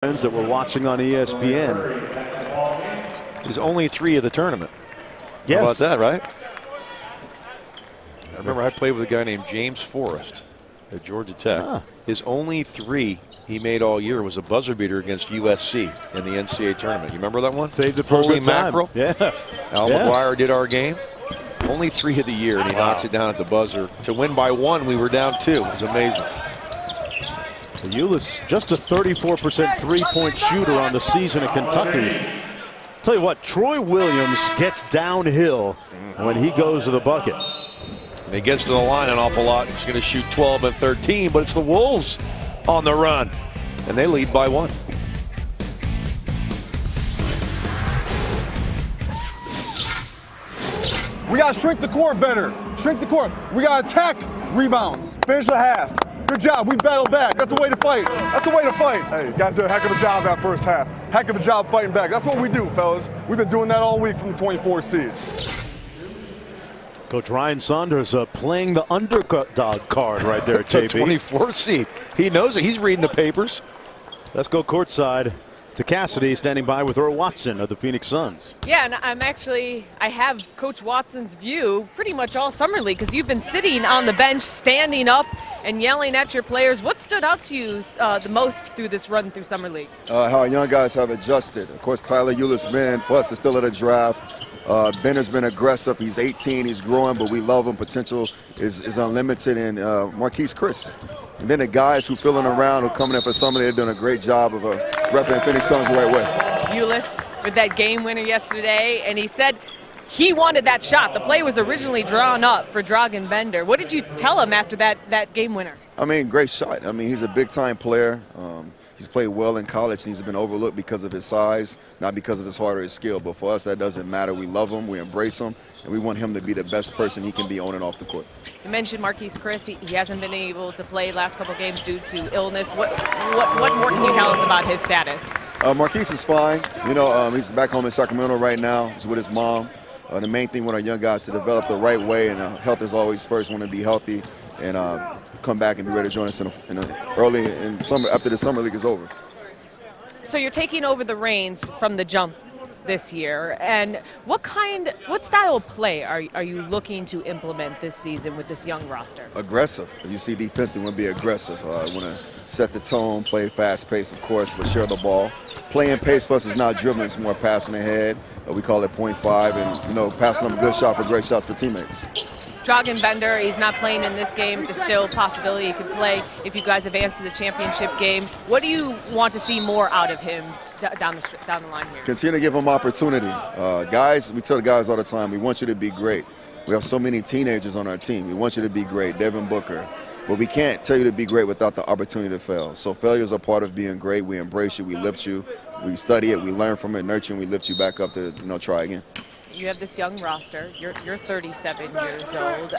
that we're watching on ESPN. There's only 3 of the tournament. Yes. How about that, right? I remember I played with a guy named James Forrest at Georgia Tech. His only 3 he made all year was a buzzer beater against USC in the NCAA tournament. You remember that one? Saved it for Holy a good time. mackerel. Yeah. Al McGuire did our game. Only 3 of the year, and he knocks it down at the buzzer. To win by 1, we were down 2. It was amazing. Euless just a 34% three-point shooter on the season at Kentucky. Tell you what, Troy Williams gets downhill when he goes to the bucket. And he gets to the line an awful lot. He's going to shoot 12 and 13, but it's the Wolves on the run, and they lead by 1. We got to shrink the court better. Shrink the court. We got to attack rebounds. Finish the half. Good job. We battled back. That's a way to fight. That's a way to fight. Hey, you guys did a heck of a job that first half. Heck of a job fighting back. That's what we do, fellas. We've been doing that all week from the 24 seed. Coach Ryan Saunders playing the underdog card right there, JP. 24 seed. He knows it. He's reading the papers. Let's go courtside to Cassidy, standing by with Earl Watson of the Phoenix Suns. Yeah, and I have Coach Watson's view pretty much all summer league, because you've been sitting on the bench, standing up and yelling at your players. What stood out to you the most through this run through summer league? How our young guys have adjusted. Of course, Tyler Eulis, Ben, for us, is still at a draft. Ben has been aggressive. He's 18. He's growing, but we love him. Potential is unlimited. And Marquise Chris. And then the guys who filling around, who coming in for summer, they're doing a great job of repping Phoenix Suns the right way. Eulis with that game winner yesterday, and he said he wanted that shot. The play was originally drawn up for Dragan Bender. What did you tell him after that game winner? I mean, great shot. I mean, he's a big-time player. He's played well in college, and he's been overlooked because of his size, not because of his heart or his skill. But for us, that doesn't matter. We love him, we embrace him, and we want him to be the best person he can be on and off the court. You mentioned Marquise Chris. He hasn't been able to play last couple games due to illness. What more can you tell us about his status? Marquise is fine. You know, he's back home in Sacramento right now. He's with his mom. The main thing with our young guys is to develop the right way, and health is always first. Want to be healthy and come back and be ready to join us early in summer after the summer league is over. So you're taking over the reins from the jump this year, and what style of play are you looking to implement this season with this young roster? Aggressive. You see defensively, want to be aggressive. Want to set the tone, play fast pace, of course, but share the ball. Playing pace for us is not dribbling, it's more passing ahead. We call it 0.5, and passing them a good shot for great shots for teammates. Dragan Bender, he's not playing in this game. There's still a possibility he could play if you guys advance to the championship game. What do you want to see more out of him down the line here? Continue to give him opportunity. Guys, we tell the guys all the time, we want you to be great. We have so many teenagers on our team. We want you to be great, Devin Booker. But we can't tell you to be great without the opportunity to fail. So failures are part of being great. We embrace you, we lift you, we study it, we learn from it, nurture, and we lift you back up to try again. You have this young roster. You're 37 years old.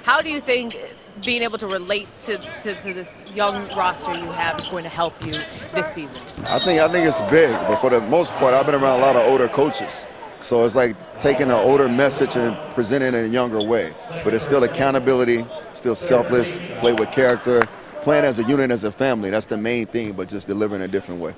How do you think being able to relate to this young roster you have is going to help you this season? I think it's big, but for the most part, I've been around a lot of older coaches. So it's like taking an older message and presenting it in a younger way. But it's still accountability, still selfless, play with character, playing as a unit, as a family. That's the main thing, but just delivering a different way.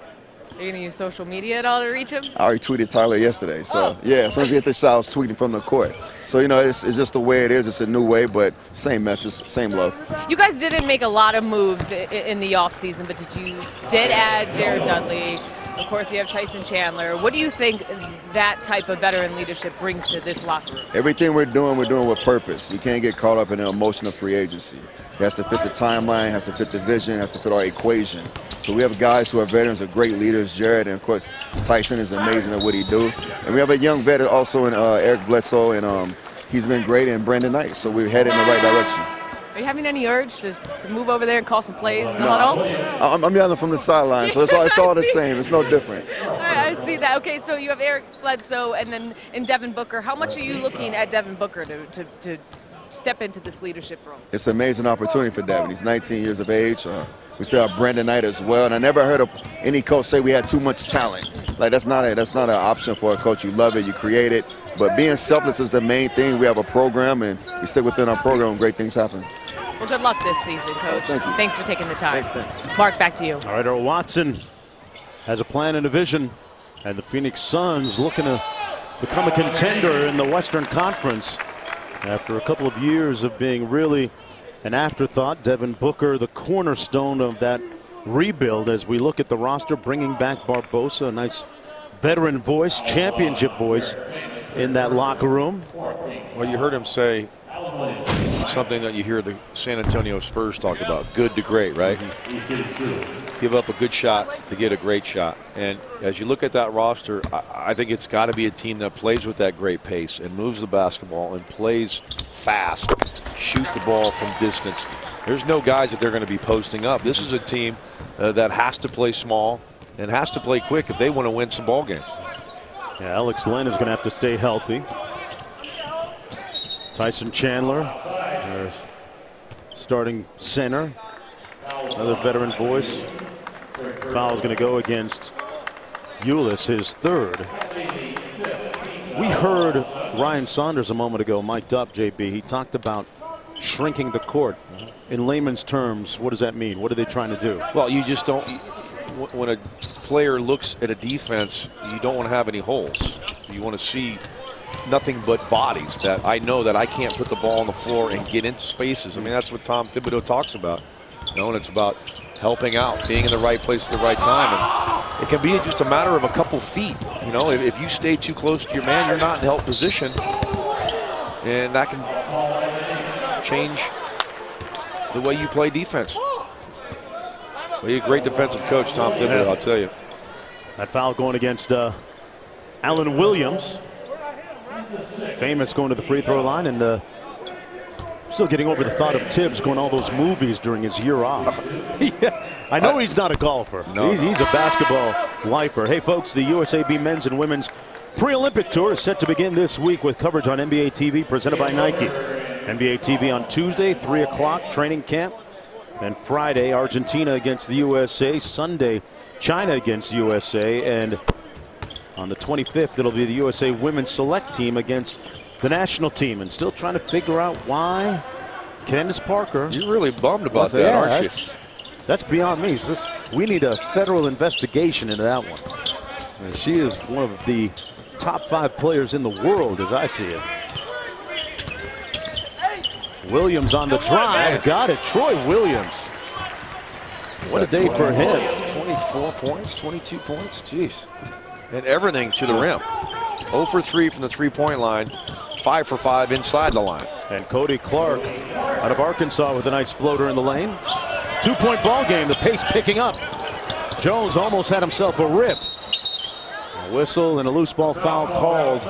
Are you going to use social media at all to reach him? I already tweeted Tyler yesterday. So, yeah, as soon as he hit the shot, I was tweeting from the court. So, it's just the way it is. It's a new way, but same message, same love. You guys didn't make a lot of moves in the offseason, but you did add Jared Dudley. Of course, you have Tyson Chandler. What do you think that type of veteran leadership brings to this locker room? Everything we're doing with purpose. We can't get caught up in the emotion of free agency. It has to fit the timeline, has to fit the vision, has to fit our equation. So we have guys who are veterans, are great leaders. Jared, and of course, Tyson is amazing at what he do. And we have a young vet also in Eric Bledsoe, and he's been great, and Brandon Knight. So we're headed in the right direction. Are you having any urge to move over there and call some plays in the huddle? I'm yelling from the sideline, so it's all the same. It's no difference. I see that. Okay, so you have Eric Bledsoe and then Devin Booker. How much are you looking at Devin Booker to step into this leadership role? It's an amazing opportunity for Devin. He's 19 years of age. We still have Brandon Knight as well. And I never heard of any coach say we had too much talent. Like, that's not an option for a coach. You love it, you create it. But being selfless is the main thing. We have a program, and we stick within our program, and great things happen. Well, good luck this season, Coach. Thank you. Thanks for taking the time. Thanks. Mark, back to you. All right, Earl Watson has a plan and a vision, and the Phoenix Suns looking to become a contender in the Western Conference after a couple of years of being really an afterthought. Devin Booker, the cornerstone of that rebuild, as we look at the roster, bringing back Barbosa, a nice veteran voice, championship voice in that locker room. Well, you heard him say something that you hear the San Antonio Spurs talk about: good to great, right? Give up a good shot to get a great shot. And as you look at that roster, I think it's got to be a team that plays with that great pace and moves the basketball and plays fast, shoot the ball from distance. There's no guys that they're going to be posting up. This is a team that has to play small and has to play quick if they want to win some ball games. Yeah, Alex Len is going to have to stay healthy. Tyson Chandler, their starting center, another veteran voice. Foul is going to go against Ulis, his third. We heard Ryan Saunders a moment ago, mic'd up, JB. He talked about shrinking the court. In layman's terms, what does that mean? What are they trying to do? Well, you just don't. When a player looks at a defense, you don't want to have any holes. You want to see nothing but bodies, that I know that I can't put the ball on the floor and get into spaces. I mean, that's what Tom Thibodeau talks about. You know, and it's about helping out, being in the right place at the right time. And it can be just a matter of a couple feet. You know, if you stay too close to your man, you're not in help position. And that can change the way you play defense. Well, he's a great defensive coach, Tom Thibodeau, I'll tell you. That foul going against Alan Williams. Famous going to the free throw line, and still getting over the thought of Tibbs going all those movies during his year off. Yeah, I know he's not a golfer. No. He's a basketball lifer. Hey, folks, the USAB men's and women's pre-Olympic tour is set to begin this week with coverage on NBA TV presented by Nike. NBA TV on Tuesday, 3 o'clock, training camp. And Friday, Argentina against the USA. Sunday, China against the USA. And on the 25th, it'll be the USA women's select team against the national team. And still trying to figure out why Candace Parker. You're really bummed about that, aren't you? That's beyond me. We need a federal investigation into that one. And she is one of the top 5 players in the world, as I see it. Williams on the drive. Got it. Troy Williams. What a day for him. 24 points, 22 points. Jeez. And everything to the rim. 0 for 3 from the three-point line. 5 for 5 inside the line. And Cody Clark out of Arkansas with a nice floater in the lane. 2-point ball game. The pace picking up. Jones almost had himself a rip. A whistle and a loose ball foul called.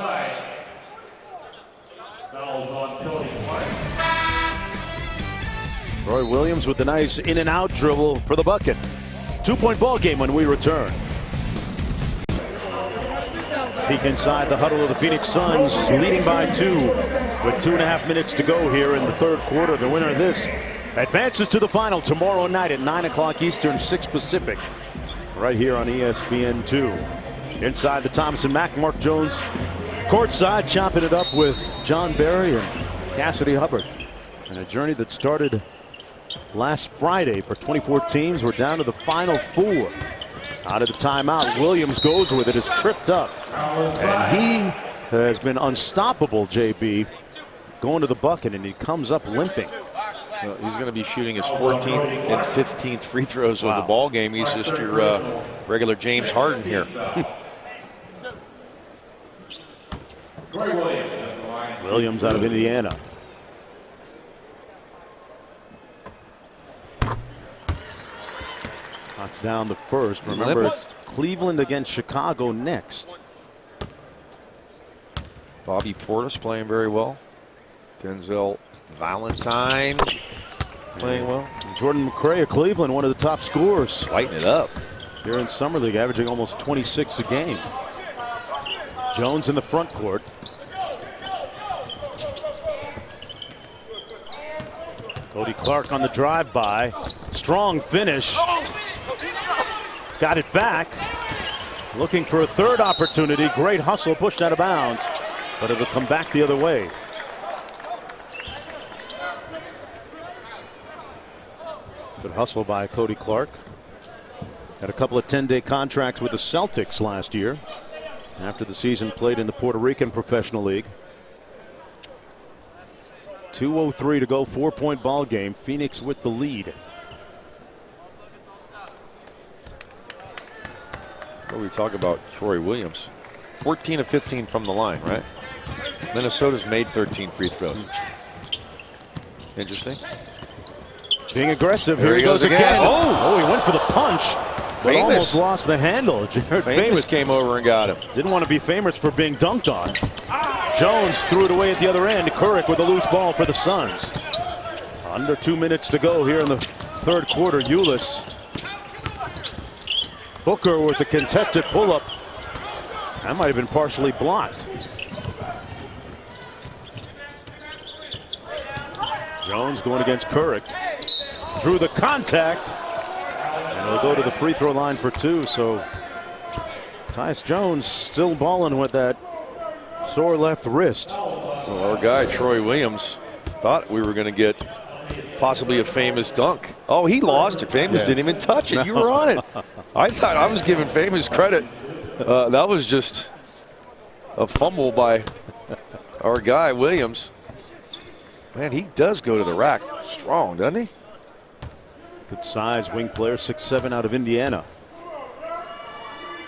Troy Williams with the nice in and out dribble for the bucket. 2-point ball game when we return. Peek inside the huddle of the Phoenix Suns, leading by 2 with 2.5 minutes to go here in the third quarter. The winner of this advances to the final tomorrow night at 9 o'clock Eastern, 6 Pacific, right here on ESPN2. Inside the Thomas and Mack, Mark Jones courtside, chopping it up with John Barry and Cassidy Hubbard. And a journey that started last Friday for 24 teams. We're down to the final 4. Out of the timeout, Williams goes with it, is tripped up. And he has been unstoppable, JB, going to the bucket, and he comes up limping. Well, he's going to be shooting his 14th and 15th free throws of the ball game. He's just your regular James Harden here. Williams out of Indiana. Knocks down the first. Remember, it's Cleveland against Chicago next. Bobby Portis playing very well. Denzel Valentine playing well. Jordan McRae of Cleveland, one of the top scorers. Lighting it up here in Summer League, averaging almost 26 a game. Jones in the front court. Cody Clark on the drive-by. Strong finish. Got it back. Looking for a third opportunity. Great hustle, pushed out of bounds, but it'll come back the other way. Good hustle by Cody Clark. Had a couple of 10-day contracts with the Celtics last year after the season played in the Puerto Rican Professional League. 2:03 to go, 4-point ball game. Phoenix with the lead. What we talk about Troy Williams. 14 of 15 from the line, right? Minnesota's made 13 free throws. Interesting. Being aggressive. Here Here he he goes goes again. again. Oh, he went for the punch. But Famous. almost lost the handle. Jared Famous came over and got him. Didn't want to be famous for being dunked on. Jones threw it away at the other end. Kurek with a loose ball for the Suns. Under 2 minutes to go here in the third quarter. Ulis. Booker with a contested pull-up. That might have been partially blocked. Jones going against Kurek. Drew the contact. And he'll go to the free throw line for 2. So Tyus Jones still balling with that sore left wrist. Well, our guy Troy Williams thought we were going to get possibly a famous dunk. Oh, he lost it. Famous didn't even touch it. You were on it. I thought I was giving Famous credit. That was just a fumble by our guy Williams. Man, he does go to the rack strong, doesn't he? Good size wing player, 6'7" out of Indiana.